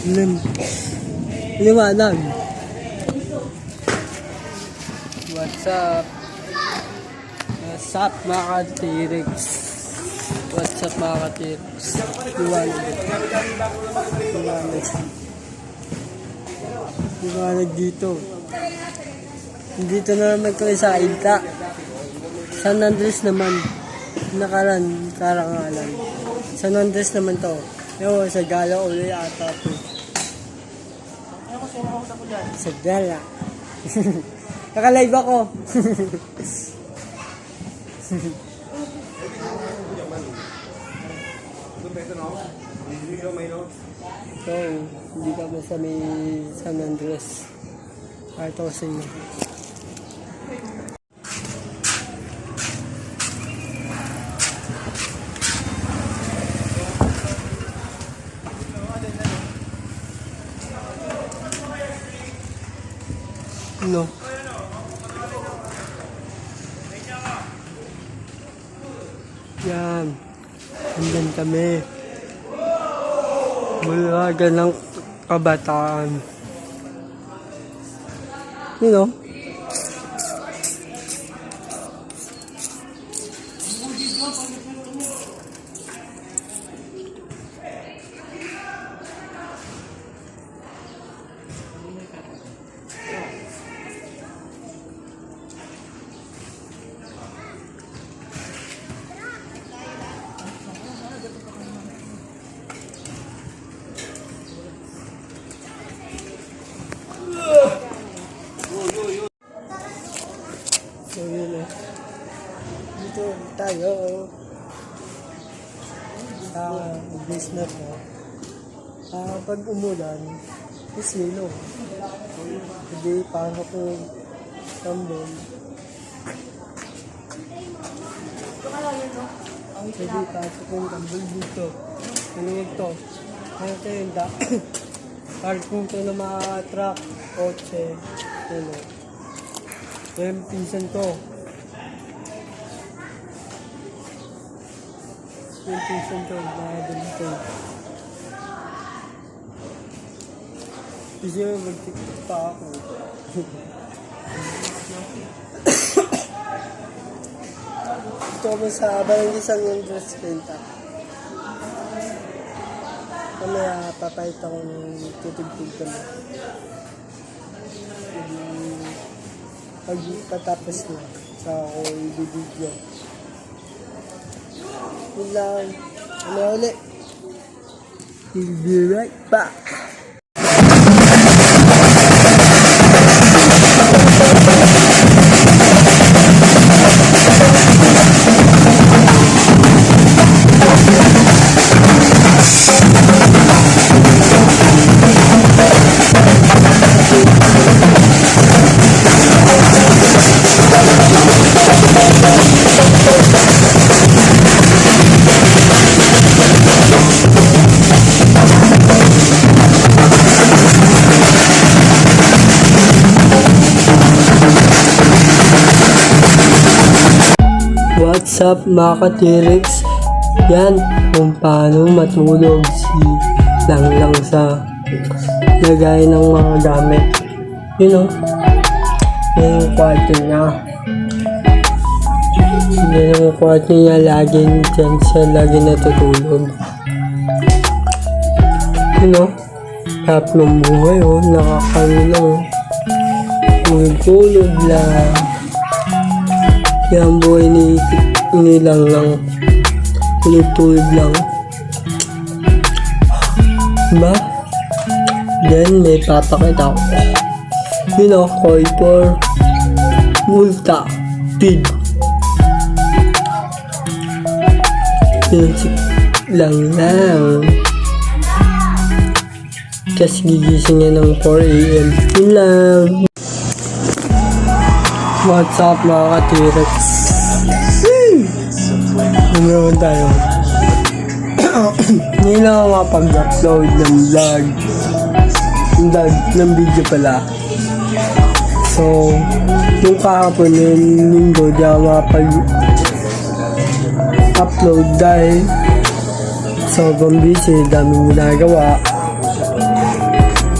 Liwanag. What's up? What's up mga ka-T-Rex? What's up mga ka-T-Rex? Liwanag. Liwanag. Liwanag dito. Dito na naman kami sa Inta. San Andres naman. Karangalan. San Andres naman to. Yo, sa Gala uli ata to. Sa Gala. Naka-live ako. So, hindi kami sa may San Andres. Ito sa inyo. No. Yan. Andyan kami. Bulaga ng kabataan. You know? So yun eh. Dito tayo sa business na pag umulan is lilo. Hindi pasok yung tambol. Hindi pasok yung tambol dito. Ano ito? Ano ito yung parking ito na mga truck, kotse, ano. Yung pinsan ko. Yung pinsan ko, dito. Kasi mag-tiktok pa ako. Ito kami sa Barangay San Andres Penta. Kamaya papayit ako ng tutugtog kami. Pagkatapos na sa ako i-video. Yun lang. Ano ulit? We'll be right back. What's up mga ka-T-Rex? Yan kung paano matulog si Langlang sa lagay ng mga gamit. You know, yan yung kwarto niya. Yan yung kwarto niya, laging dyan siya lagi natutulog. You know, tatlong buhay nakakalulong. Tulog lang. Yan buhay ni Langlang. Tulog lang. Diba? Then may papakita ko. You know, koi for multa. Feed. Yun si Langlang. Kasi gigising niya ng 4 AM. Yun lang. What's up mga ka-T-Rex? Meron tayo. Hindi lang ako makapag-upload ng vlog. Ng video pala. So, yung kahapon yung linggo, di ako makapag-upload dahil sobrang busy, daming ginagawa.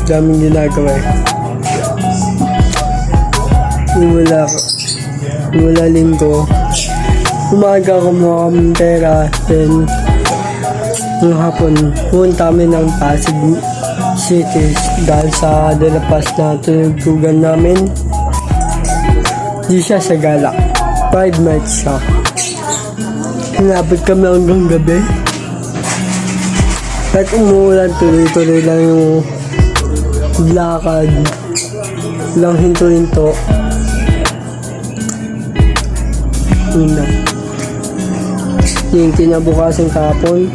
Daming ginagawa eh. Mula linggo, umaga kumuha kami pera, then ng hapon, pumunta kami ng Pasig City dahil sa De La Paz na tulog-tugan namin. Di siya sa gala. 5 nights siya. Hinabot kami hanggang gabi. At umuulan, tuloy-tuloy lang yung lakad. Lang hinto-hinto. Yun na. Yung kinabukasan kahapon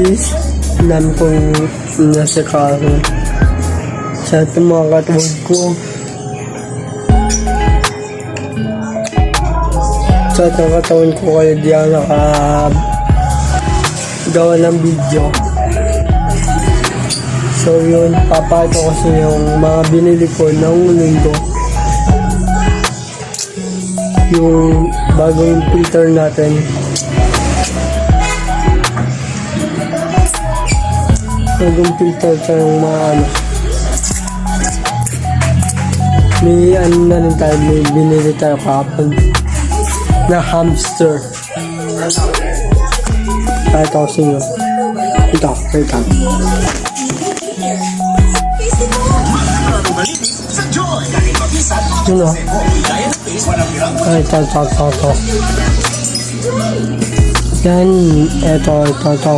is alam kong nasa karo sa itong mga katuwag ko sa itong katawan ko kaya di ako nakagawa ng video. So yun, papakita ko sa yung mga binili ko ng linggo, yung bagong filter natin. Bagong filter sa yung mga ano. May ano na rin tayo, may binili tayo kahapon na hamster. Kahit ako sa inyo. Ito, wait lang. Yun o. Ay, ito. Yan, ito.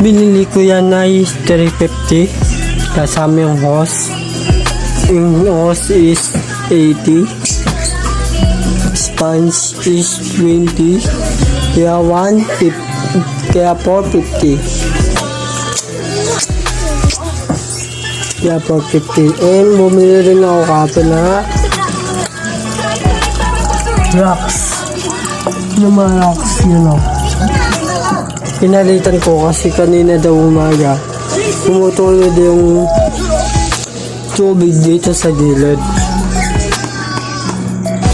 Binili ko yan ay 350 kasama yung hose. Yung hose is 80, sponge is 20, kaya 150, kaya 450. Kaya 450. And bumili rin ako kapon na rocks. Yung mga rocks, yun o. Pinalitan ko kasi kanina daw umaga tumutulod yung tubig dito sa gilid,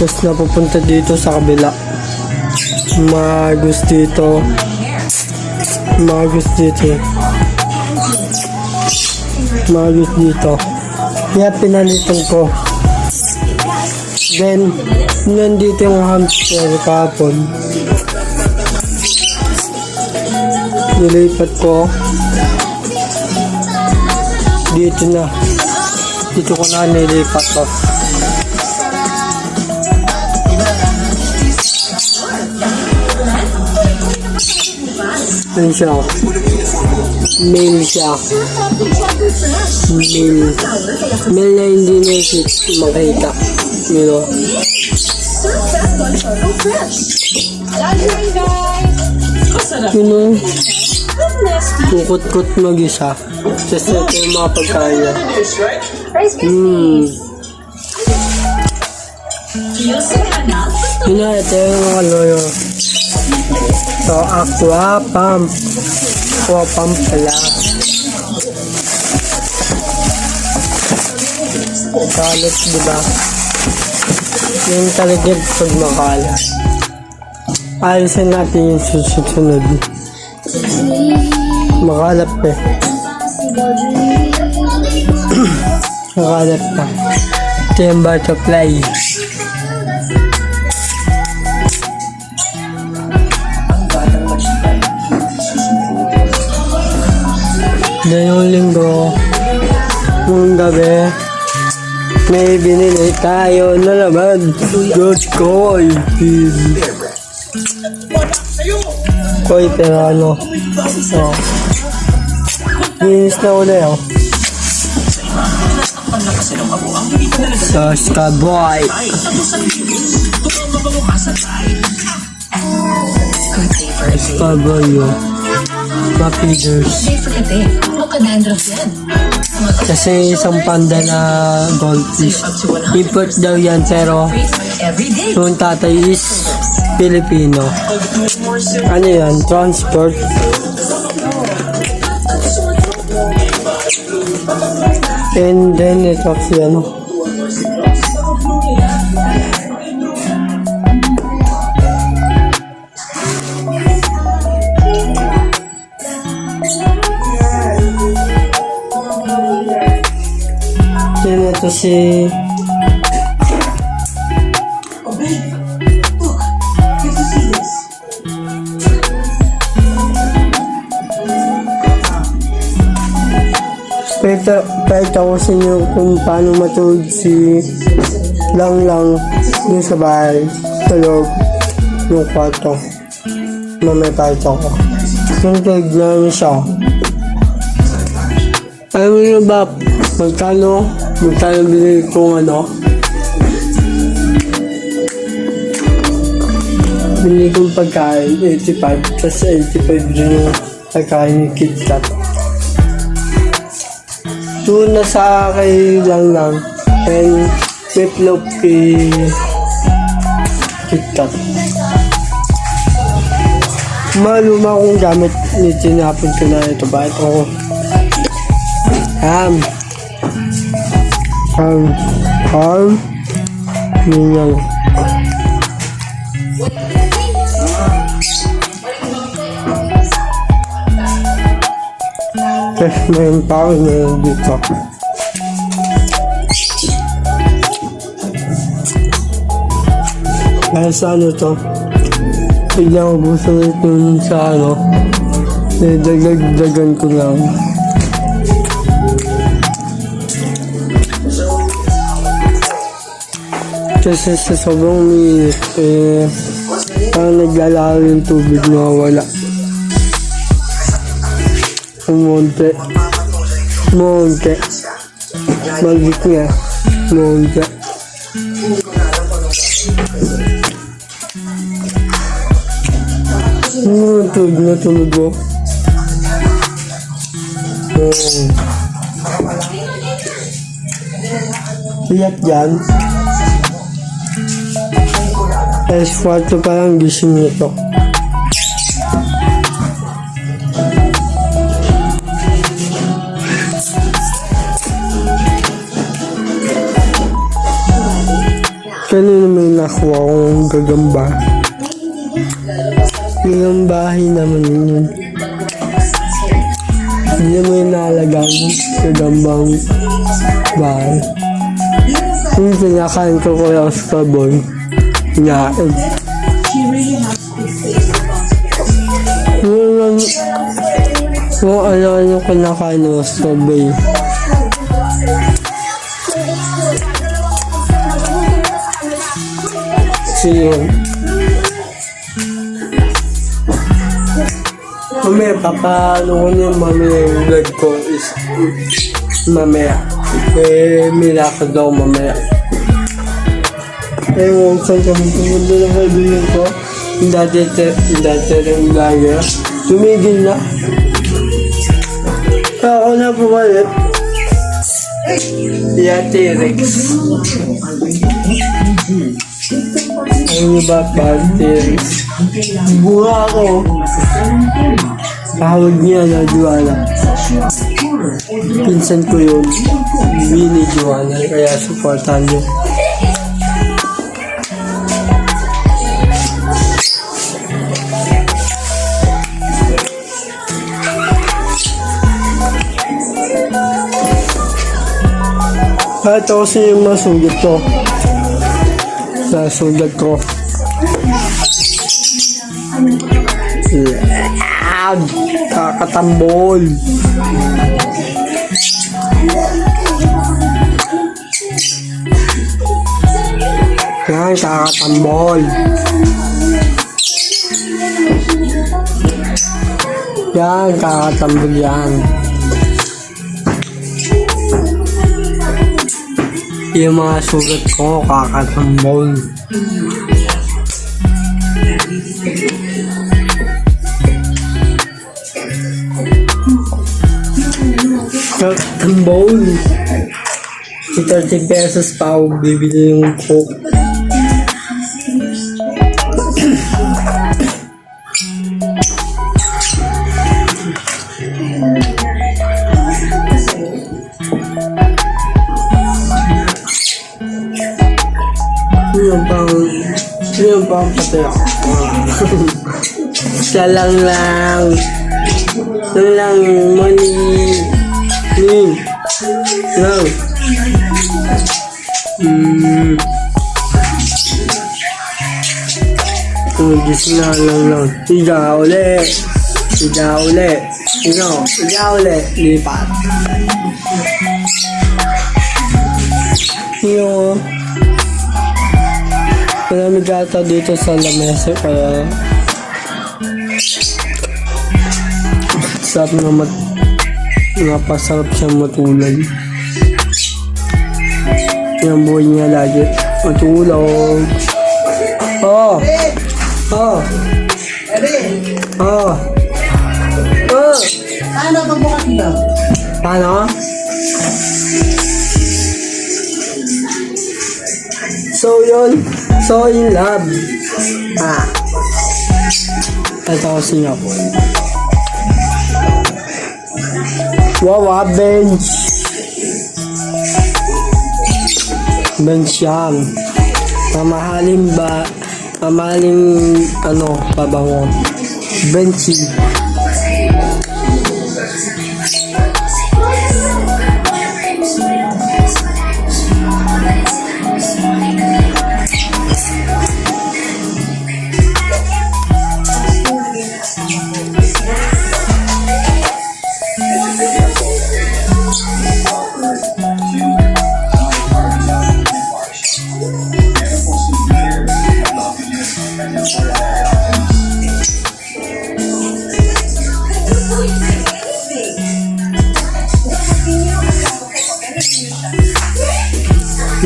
tapos napupunta dito sa kabila. Magus dito kaya pinalitan ko. Then nandito yung hamster kahapon, nilipat ko dito ko na nilipat ko. Ano siya? Male siya. Male na hindi na makita. You know? You know? Kukut-kut mag-isa. Just ito yung mga pagkain niya. Yun na, ito yung mga loyo. So, aqua pump pala. Kalit, diba? Yung taligid pag makalat. Alisin natin yung susunod. Makalap eh. Makalap na. Ito yung butterfly. Ngayong linggo, ngayong gabi, may binili tayo na naman. George Koy. Koy, pero ano? Oh. Linis na ulit oh. So, Skyboy. Skyboy yun. Mapiders. Kasi isang panda na goldfish. Import daw yan pero yung tatay is Filipino. Ano yan? Transport. And then ito si ano. Kasi pakita ko sa inyo kung paano matulog si Lang dun sa bahay, sa loob ng kwarto. Mamaya pakita ko. Yung tignan niyo siya. Alam niyo ba, magkano binili kong binili kong pagkain, 85, tapos 85 din yung pagkain ni KitKat. Doon na sa kay Lang and Peplope kay KitKat. Maluma kong gamit ni tinapon ko na ito. Bakit ako? Minyan. Kasi mayroon pa ako mayroon dito. Dahil sa to, biglang ubusan ito sa dagdagan ko lang. Kasi sa sobrang umiinit, parang naglalaro yung tubig na wala. Monte. Magic niya. Monte. Tulog mo. Iyak dyan. S4 pa lang gising nito. Kanina may nakuha akong gagamba. Yung bahay naman yun. Hindi mo yung naalagang gagambang bahay. Yung pinakain ko yung Oscarboy. Ngain. Yung ano yung kinakain ng Oscarboy. Yun. Mamaya, papaano ko na yung mamaya yung vlog ko is mamaya. May lakad daw mamaya. Kung saan kami pumunta ng kaibigan ko, yung dati rin vlogger, tumigil na. Ako na pumalit. Yate Rex. Ano ba, Rex? Bunga ako. Tawag niya na Joanna. Pinsan ko yun. Mini Joanna. Kaya supportan niyo. Ito kasi yung masugat ko. Nasugat ko. Kakatambol. Yan, kakatambol. Yan, kakatambol yan. Yung mga sugat ko, kakatambol. Kakatambol. 30 pesos pa ako bibili yung coke. Yung pang patay ako. Siya lang. Money. Lang. Gising na lang. Higa uli. Higa uli. Lipat. Yung malamig ata dito sa lamesa kaya sarap na napasarap siya matulog. Yung buhay niya lagi matulog. Paano pagbukas nito? Paano? So yun, so in love. Ito kasi nga po. Wow, bench. Bench yan. Mamahaling pabango. Benchy.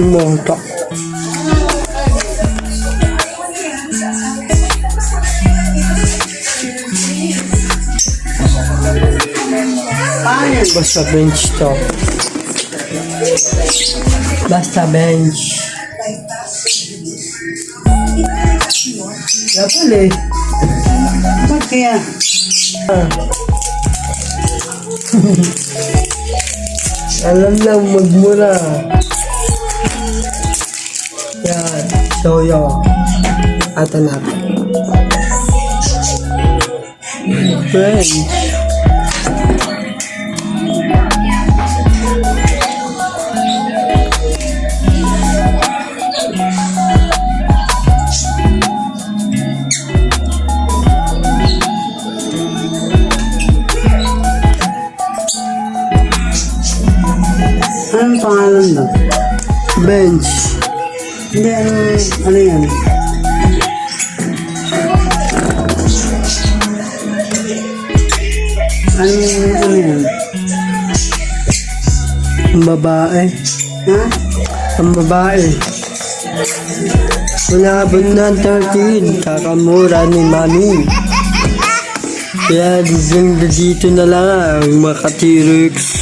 Monta. Basta bench to. Basta bench. Dapat eh. Ba't kaya? Alam lang magmura. Yan. So yun. Ata natin. French. Anong pangalan na? Bench. Hindi, ano yan? Ano yan? Ang babae. Ha? Ang babae. Malabon na 13. Kakamura ni Mami. Kaya dito na lang mga ka-T-Rex.